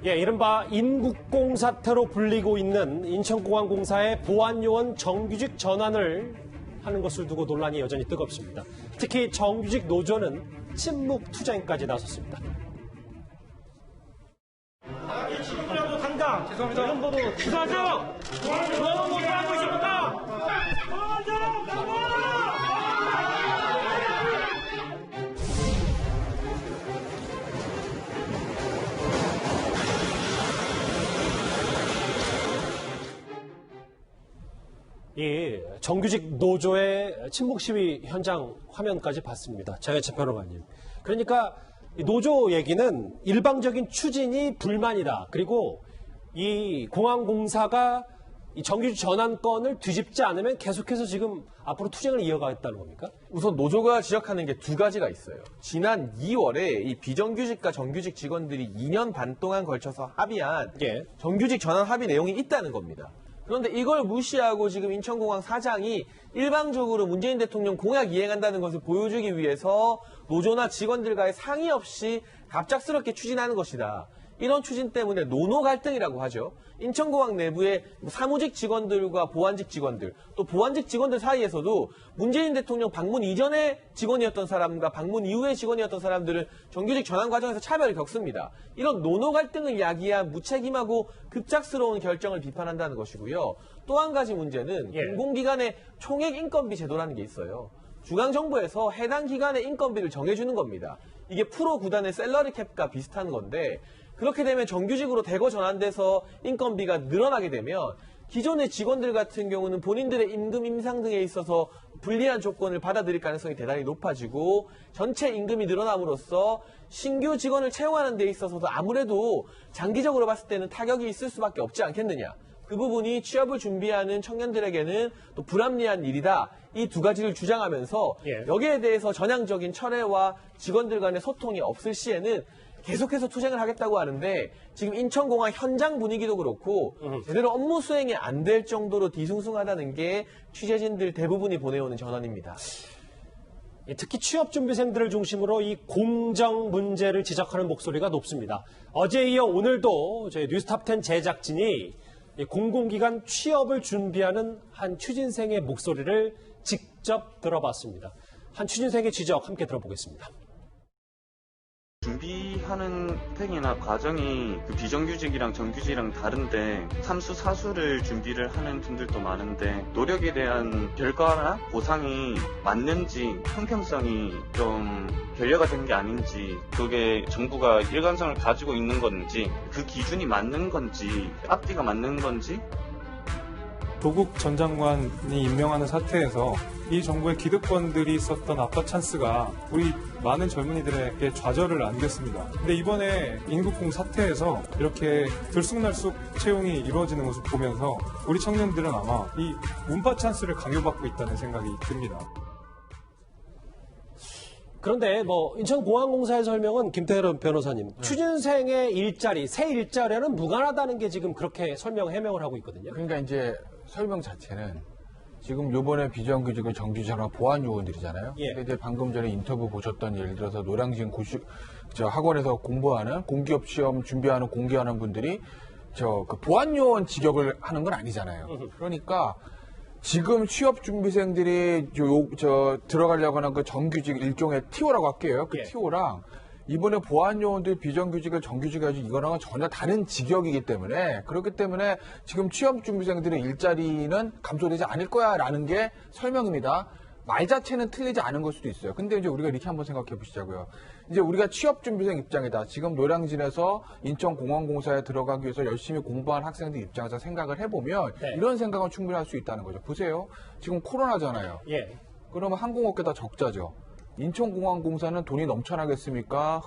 예, 이른바 인국공 사태로 불리고 있는 인천공항공사의 보안요원 정규직 전환을 하는 것을 두고 논란이 여전히 뜨겁습니다. 특히 정규직 노조는 침묵 투쟁까지 나섰습니다. 지금이라도 당당, 죄송합니다. 정보도 기사죠. 그런 모습을 하고 있습니다. 이 정규직 노조의 침묵 시위 현장 화면까지 봤습니다. 장혜찬 평론가님. 그러니까 노조 얘기는 일방적인 추진이 불만이다. 그리고 이 공항공사가 이 정규직 전환권을 뒤집지 않으면 계속해서 지금 앞으로 투쟁을 이어가겠다는 겁니까? 우선 노조가 지적하는 게 두 가지가 있어요. 지난 2월에 이 비정규직과 정규직 직원들이 2년 반 동안 걸쳐서 합의한 정규직 전환 합의 내용이 있다는 겁니다. 그런데 이걸 무시하고 지금 인천공항 사장이 일방적으로 문재인 대통령 공약 이행한다는 것을 보여주기 위해서 노조나 직원들과의 상의 없이 갑작스럽게 추진하는 것이다. 이런 추진 때문에 노노 갈등이라고 하죠. 인천공항 내부의 사무직 직원들과 보안직 직원들, 또 보안직 직원들 사이에서도 문재인 대통령 방문 이전에 직원이었던 사람과 방문 이후에 직원이었던 사람들은 정규직 전환 과정에서 차별을 겪습니다. 이런 노노 갈등을 야기한 무책임하고 급작스러운 결정을 비판한다는 것이고요. 또 한 가지 문제는 공공기관의 총액 인건비 제도라는 게 있어요. 중앙정부에서 해당 기관의 인건비를 정해주는 겁니다. 이게 프로 구단의 셀러리 캡과 비슷한 건데 그렇게 되면 정규직으로 대거 전환돼서 인건비가 늘어나게 되면 기존의 직원들 같은 경우는 본인들의 임금 인상 등에 있어서 불리한 조건을 받아들일 가능성이 대단히 높아지고 전체 임금이 늘어남으로써 신규 직원을 채용하는 데 있어서도 아무래도 장기적으로 봤을 때는 타격이 있을 수밖에 없지 않겠느냐. 그 부분이 취업을 준비하는 청년들에게는 또 불합리한 일이다. 이 두 가지를 주장하면서 여기에 대해서 전향적인 철회와 직원들 간의 소통이 없을 시에는 계속해서 투쟁을 하겠다고 하는데 지금 인천공항 현장 분위기도 그렇고 제대로 업무 수행이 안 될 정도로 뒤숭숭하다는 게 취재진들 대부분이 보내오는 전언입니다. 특히 취업준비생들을 중심으로 이 공정 문제를 지적하는 목소리가 높습니다. 어제에 이어 오늘도 저희 뉴스탑10 제작진이 공공기관 취업을 준비하는 한 취준생의 목소리를 직접 들어봤습니다. 한 취준생의 지적 함께 들어보겠습니다. 준비하는 팩이나 과정이 그 비정규직이랑 정규직이랑 다른데 삼수 사수를 준비를 하는 분들도 많은데 노력에 대한 결과나 보상이 맞는지 형평성이 좀 결여가 된 게 아닌지 그게 정부가 일관성을 가지고 있는 건지 그 기준이 맞는 건지 앞뒤가 맞는 건지 조국 전 장관이 임명하는 사태에서 이 정부의 기득권들이 썼던 아빠 찬스가 우리 많은 젊은이들에게 좌절을 안겼습니다. 근데 이번에 인국공 사태에서 이렇게 들쑥날쑥 채용이 이루어지는 것을 보면서 우리 청년들은 아마 이 문파 찬스를 강요받고 있다는 생각이 듭니다. 그런데 인천공항공사의 설명은 김태현 변호사님, 취준생의 일자리, 새 일자리는 무관하다는 게 지금 그렇게 해명을 하고 있거든요. 그러니까 이제 설명 자체는 지금 요번에 비정규직은 정규직이나 보안 요원들이잖아요. 근데 이제 방금 전에 인터뷰 보셨던 예를 들어서 노량진 학원에서 공부하는 공기업 시험 준비하는 공개하는 분들이 그 보안 요원 직업을 하는 건 아니잖아요. 그러니까 지금 취업 준비생들이 들어가려고 하는 그 정규직 일종의 TO라고 할게요. 그 TO랑 이번에 보안 요원들 비정규직을 정규직을 가지고 이거랑은 전혀 다른 직역이기 때문에 그렇기 때문에 지금 취업 준비생들의 일자리는 감소되지 않을 거야라는 게 설명입니다. 말 자체는 틀리지 않은 걸 수도 있어요. 근데 이제 우리가 이렇게 한번 생각해 보시자고요. 이제 우리가 취업 준비생 입장이다. 지금 노량진에서 인천공항공사에 들어가기 위해서 열심히 공부한 학생들 입장에서 생각을 해보면 이런 생각은 충분히 할 수 있다는 거죠. 보세요. 지금 코로나잖아요. 그러면 항공업계 다 적자죠. 인천공항공사는 돈이 넘쳐나겠습니까?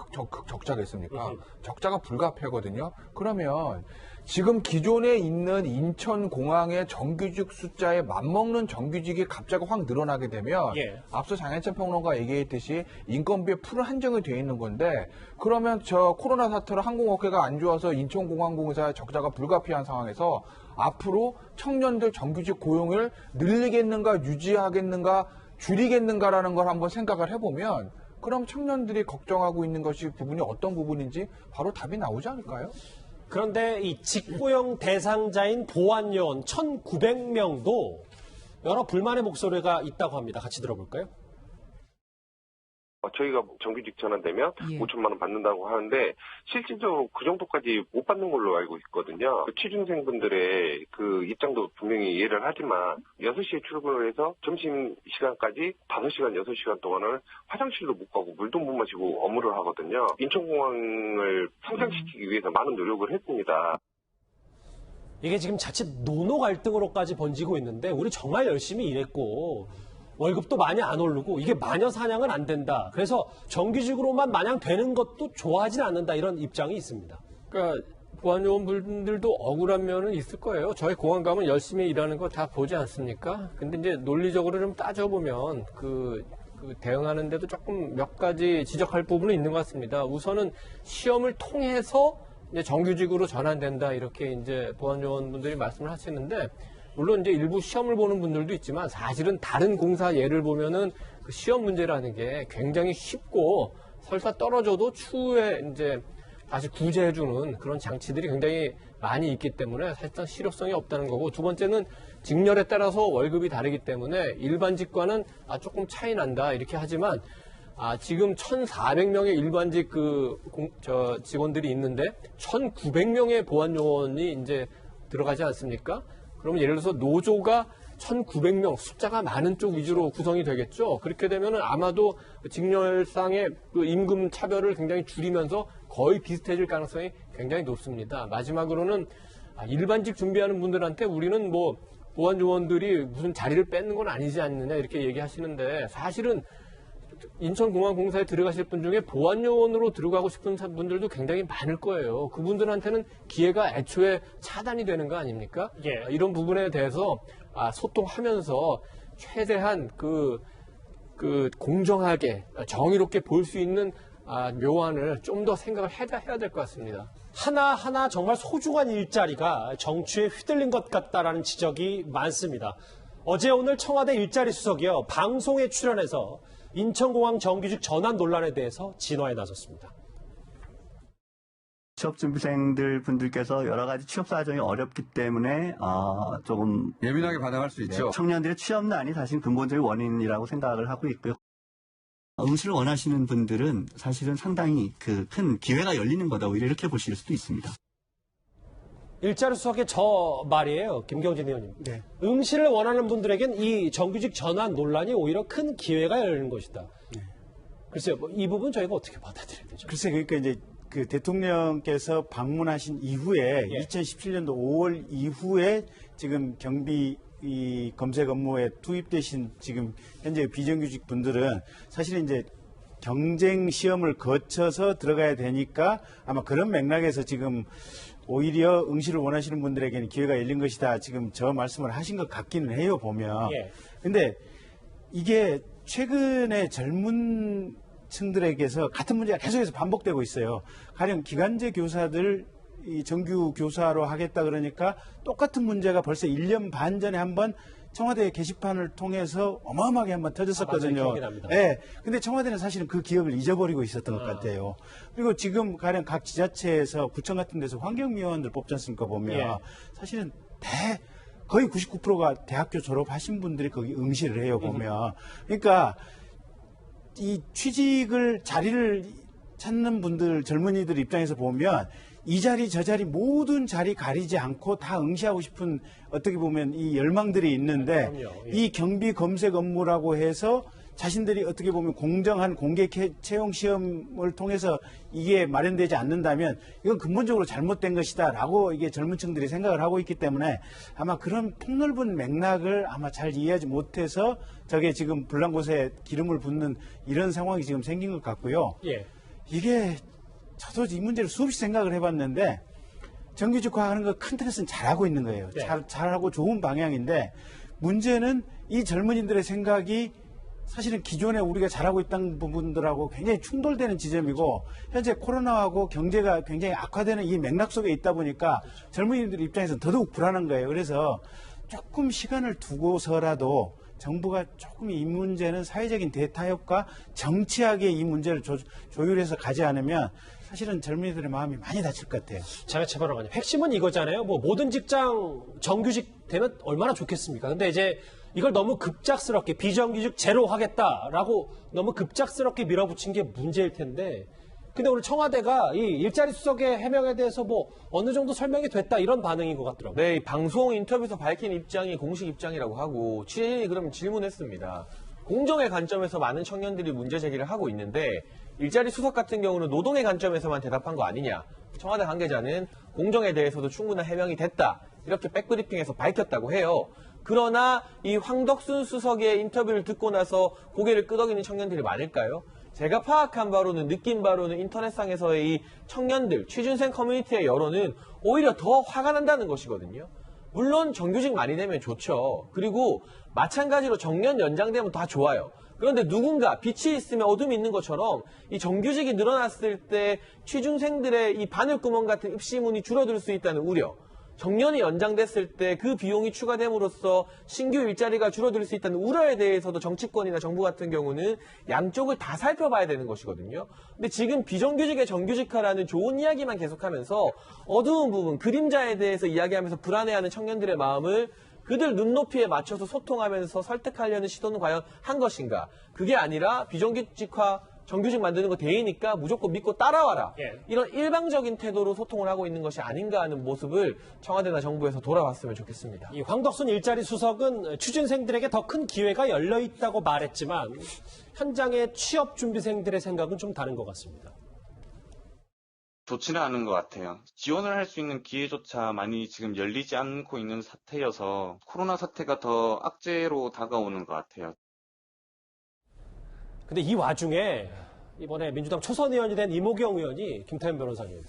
적자겠습니까? 적자가 불가피하거든요. 그러면 지금 기존에 있는 인천공항의 정규직 숫자에 맞먹는 정규직이 갑자기 확 늘어나게 되면 앞서 장혜찬 평론가 얘기했듯이 인건비에 풀은 한정이 되어 있는 건데 그러면 코로나 사태로 항공업계가 안 좋아서 인천공항공사의 적자가 불가피한 상황에서 앞으로 청년들 정규직 고용을 늘리겠는가 유지하겠는가 줄이겠는가라는 걸 한번 생각을 해보면 그럼 청년들이 걱정하고 있는 것이 부분이 어떤 부분인지 바로 답이 나오지 않을까요? 그런데 이 직고용 대상자인 보안요원 1,900명도 여러 불만의 목소리가 있다고 합니다. 같이 들어볼까요? 저희가 정규직 전환되면 5천만 원 받는다고 하는데 실질적으로 그 정도까지 못 받는 걸로 알고 있거든요. 취준생분들의 그 입장도 분명히 이해를 하지만 6시에 출근을 해서 점심시간까지 5시간, 6시간 동안을 화장실도 못 가고 물도 못 마시고 업무를 하거든요. 인천공항을 성장시키기 위해서 많은 노력을 했습니다. 이게 지금 자칫 노노 갈등으로까지 번지고 있는데 우리 정말 열심히 일했고 월급도 많이 안 오르고 이게 마녀 사냥은 안 된다. 그래서 정규직으로만 마냥 되는 것도 좋아하진 않는다. 이런 입장이 있습니다. 그러니까 보안요원분들도 억울한 면은 있을 거예요. 저희 공항 가면 열심히 일하는 거 다 보지 않습니까? 근데 이제 논리적으로 좀 따져보면 그 대응하는데도 조금 몇 가지 지적할 부분은 있는 것 같습니다. 우선은 시험을 통해서 이제 정규직으로 전환된다. 이렇게 이제 보안요원분들이 말씀을 하시는데 물론 이제 일부 시험을 보는 분들도 있지만 사실은 다른 공사 예를 보면은 그 시험 문제라는 게 굉장히 쉽고 설사 떨어져도 추후에 이제 다시 구제해주는 그런 장치들이 굉장히 많이 있기 때문에 사실상 실효성이 없다는 거고, 두 번째는 직렬에 따라서 월급이 다르기 때문에 일반직과는 조금 차이 난다 이렇게 하지만 지금 1,400명의 일반직 직원들이 있는데 1,900명의 보안요원이 이제 들어가지 않습니까? 그러면 예를 들어서 노조가 1,900명, 숫자가 많은 쪽 위주로 구성이 되겠죠. 그렇게 되면은 아마도 직렬상의 그 임금 차별을 굉장히 줄이면서 거의 비슷해질 가능성이 굉장히 높습니다. 마지막으로는 일반직 준비하는 분들한테 우리는 뭐 보안요원들이 무슨 자리를 뺏는 건 아니지 않느냐 이렇게 얘기하시는데, 사실은 인천공항공사에 들어가실 분 중에 보안요원으로 들어가고 싶은 분들도 굉장히 많을 거예요. 그분들한테는 기회가 애초에 차단이 되는 거 아닙니까? 예. 이런 부분에 대해서 소통하면서 최대한 공정하게 정의롭게 볼 수 있는 묘안을 좀 더 생각을 해야 될 것 같습니다. 하나하나 정말 소중한 일자리가 정치에 휘둘린 것 같다라는 지적이 많습니다. 어제 오늘 청와대 일자리 수석이요, 방송에 출연해서 인천공항 정규직 전환 논란에 대해서 진화에 나섰습니다. 취업준비생들 분들께서 여러 가지 취업 사정이 어렵기 때문에 조금 예민하게 반응할 수 있죠. 청년들의 취업난이 사실 근본적인 원인이라고 생각을 하고 있고요. 응시를 원하시는 분들은 사실은 상당히 큰 기회가 열리는 거다, 오히려 이렇게 보실 수도 있습니다. 일자리 수석의 저 말이에요, 김경진 의원님. 네. 응시를 원하는 분들에겐 이 정규직 전환 논란이 오히려 큰 기회가 열리는 것이다. 네. 글쎄요, 이 부분 저희가 어떻게 받아들여야 되죠? 글쎄, 그러니까 이제 그 대통령께서 방문하신 이후에 2017년도 5월 이후에 지금 경비 검색 업무에 투입되신 지금 현재 비정규직 분들은 사실은 이제 경쟁 시험을 거쳐서 들어가야 되니까 아마 그런 맥락에서 지금 오히려 응시를 원하시는 분들에게는 기회가 열린 것이다. 지금 저 말씀을 하신 것 같기는 해요, 보면. 근데 이게 최근에 젊은 층들에게서 같은 문제가 계속해서 반복되고 있어요. 가령 기간제 교사들 정규 교사로 하겠다 그러니까 똑같은 문제가 벌써 1년 반 전에 한번 청와대 게시판을 통해서 어마어마하게 한번 터졌었거든요. 기억이 납니다. 네. 근데 청와대는 사실은 그 기억을 잊어버리고 있었던 것 같아요. 그리고 지금 가령 각 지자체에서 구청 같은 데서 환경미화원들 뽑지 않습니까, 보면. 사실은 거의 99%가 대학교 졸업하신 분들이 거기 응시를 해요, 보면. 그러니까 이 자리를 찾는 분들, 젊은이들 입장에서 보면 이 자리 저 자리 모든 자리 가리지 않고 다 응시하고 싶은 어떻게 보면 이 열망들이 있는데, 이 경비 검색 업무라고 해서 자신들이 어떻게 보면 공정한 공개 채용 시험을 통해서 이게 마련되지 않는다면 이건 근본적으로 잘못된 것이다라고 이게 젊은 층들이 생각을 하고 있기 때문에 아마 그런 폭넓은 맥락을 아마 잘 이해하지 못해서 저게 지금 불난곳에 기름을 붓는 이런 상황이 지금 생긴 것 같고요. 이게 저도 이 문제를 수없이 생각을 해봤는데 정규직화하는 거 큰 틀에서는 잘하고 있는 거예요. 잘하고 좋은 방향인데 문제는 이 젊은이들의 생각이 사실은 기존에 우리가 잘하고 있던 부분들하고 굉장히 충돌되는 지점이고 현재 코로나하고 경제가 굉장히 악화되는 이 맥락 속에 있다 보니까 젊은이들 입장에서는 더더욱 불안한 거예요. 그래서 조금 시간을 두고서라도 정부가 조금 이 문제는 사회적인 대타협과 정치하게 이 문제를 조율해서 가지 않으면 사실은 젊은이들의 마음이 많이 다칠 것 같아요. 장혜철 변호사님, 핵심은 이거잖아요. 뭐 모든 직장 정규직 되면 얼마나 좋겠습니까? 근데 이제 이걸 너무 급작스럽게 비정규직 제로 하겠다라고 너무 급작스럽게 밀어붙인 게 문제일 텐데, 근데 오늘 청와대가 이 일자리 수석의 해명에 대해서 뭐 어느 정도 설명이 됐다 이런 반응인 것 같더라고요. 네, 이 방송 인터뷰에서 밝힌 입장이 공식 입장이라고 하고 취재진이 그럼 질문했습니다. 공정의 관점에서 많은 청년들이 문제 제기를 하고 있는데 일자리 수석 같은 경우는 노동의 관점에서만 대답한 거 아니냐. 청와대 관계자는 공정에 대해서도 충분한 해명이 됐다. 이렇게 백브리핑에서 밝혔다고 해요. 그러나 이 황덕순 수석의 인터뷰를 듣고 나서 고개를 끄덕이는 청년들이 많을까요? 제가 파악한 바로는, 느낀 바로는 인터넷상에서의 이 청년들, 취준생 커뮤니티의 여론은 오히려 더 화가 난다는 것이거든요. 물론 정규직 많이 되면 좋죠. 그리고 마찬가지로 정년 연장되면 다 좋아요. 그런데 누군가 빛이 있으면 어둠이 있는 것처럼 이 정규직이 늘어났을 때 취준생들의 이 바늘구멍 같은 입시문이 줄어들 수 있다는 우려, 정년이 연장됐을 때 그 비용이 추가됨으로써 신규 일자리가 줄어들 수 있다는 우려에 대해서도 정치권이나 정부 같은 경우는 양쪽을 다 살펴봐야 되는 것이거든요. 근데 지금 비정규직의 정규직화라는 좋은 이야기만 계속하면서 어두운 부분, 그림자에 대해서 이야기하면서 불안해하는 청년들의 마음을 그들 눈높이에 맞춰서 소통하면서 설득하려는 시도는 과연 한 것인가? 그게 아니라 비정규직화, 정규직 만드는 거 대의니까 무조건 믿고 따라와라. 이런 일방적인 태도로 소통을 하고 있는 것이 아닌가 하는 모습을 청와대나 정부에서 돌아봤으면 좋겠습니다. 이 황덕순 일자리 수석은 취준생들에게 더 큰 기회가 열려 있다고 말했지만 현장의 취업 준비생들의 생각은 좀 다른 것 같습니다. 좋지는 않은 것 같아요. 지원을 할 수 있는 기회조차 많이 지금 열리지 않고 있는 사태여서 코로나 사태가 더 악재로 다가오는 것 같아요. 근데 이 와중에 이번에 민주당 초선 의원이 된 이모경 의원이 김태현 변호사님,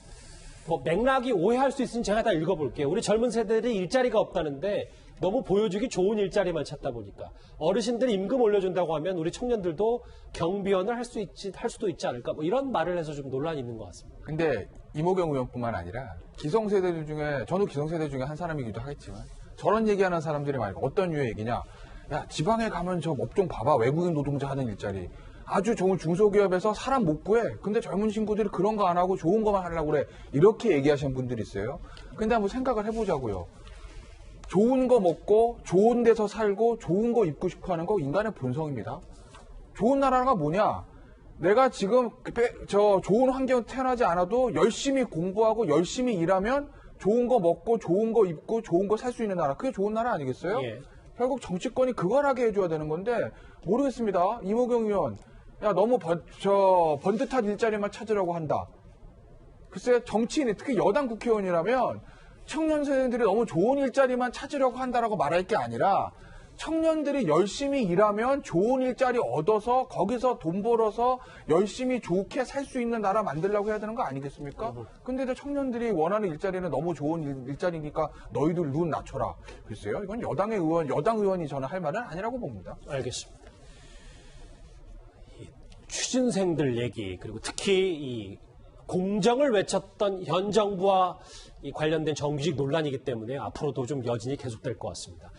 뭐 맥락이 오해할 수 있으니 제가 다 읽어볼게요. 우리 젊은 세대들이 일자리가 없다는데 너무 보여주기 좋은 일자리만 찾다 보니까 어르신들이 임금 올려준다고 하면 우리 청년들도 경비원을 할 수도 있지 않을까, 뭐 이런 말을 해서 좀 논란이 있는 것 같습니다. 근데 이모경 의원뿐만 아니라 기성세대들 중에, 저도 기성세대 중에 한 사람이기도 하겠지만 저런 얘기하는 사람들이 많고, 어떤 류의 얘기냐, 야 지방에 가면 저 업종 봐봐, 외국인 노동자 하는 일자리 아주 좋은 중소기업에서 사람 못 구해. 근데 젊은 친구들이 그런 거 안 하고 좋은 거만 하려고 그래. 이렇게 얘기하시는 분들이 있어요. 근데 한번 생각을 해보자고요. 좋은 거 먹고 좋은 데서 살고 좋은 거 입고 싶어 하는 거 인간의 본성입니다. 좋은 나라가 뭐냐? 내가 지금 저 좋은 환경 태어나지 않아도 열심히 공부하고 열심히 일하면 좋은 거 먹고 좋은 거 입고 좋은 거 살 수 있는 나라. 그게 좋은 나라 아니겠어요? 예. 결국 정치권이 그걸 하게 해줘야 되는 건데 모르겠습니다. 이모경 의원, 야 너무 번듯한 일자리만 찾으려고 한다. 글쎄 정치인이, 특히 여당 국회의원이라면 청년 세대들이 너무 좋은 일자리만 찾으려고 한다라고 말할 게 아니라 청년들이 열심히 일하면 좋은 일자리 얻어서 거기서 돈 벌어서 열심히 좋게 살 수 있는 나라 만들려고 해야 되는 거 아니겠습니까? 근데 청년들이 원하는 일자리는 너무 좋은 일자리니까 너희들 눈 낮춰라. 글쎄요, 이건 여당 의원이 저는 할 말은 아니라고 봅니다. 알겠습니다. 이 취준생들 얘기, 그리고 특히 이 공정을 외쳤던 현 정부와 이 관련된 정규직 논란이기 때문에 앞으로도 좀 여진이 계속될 것 같습니다.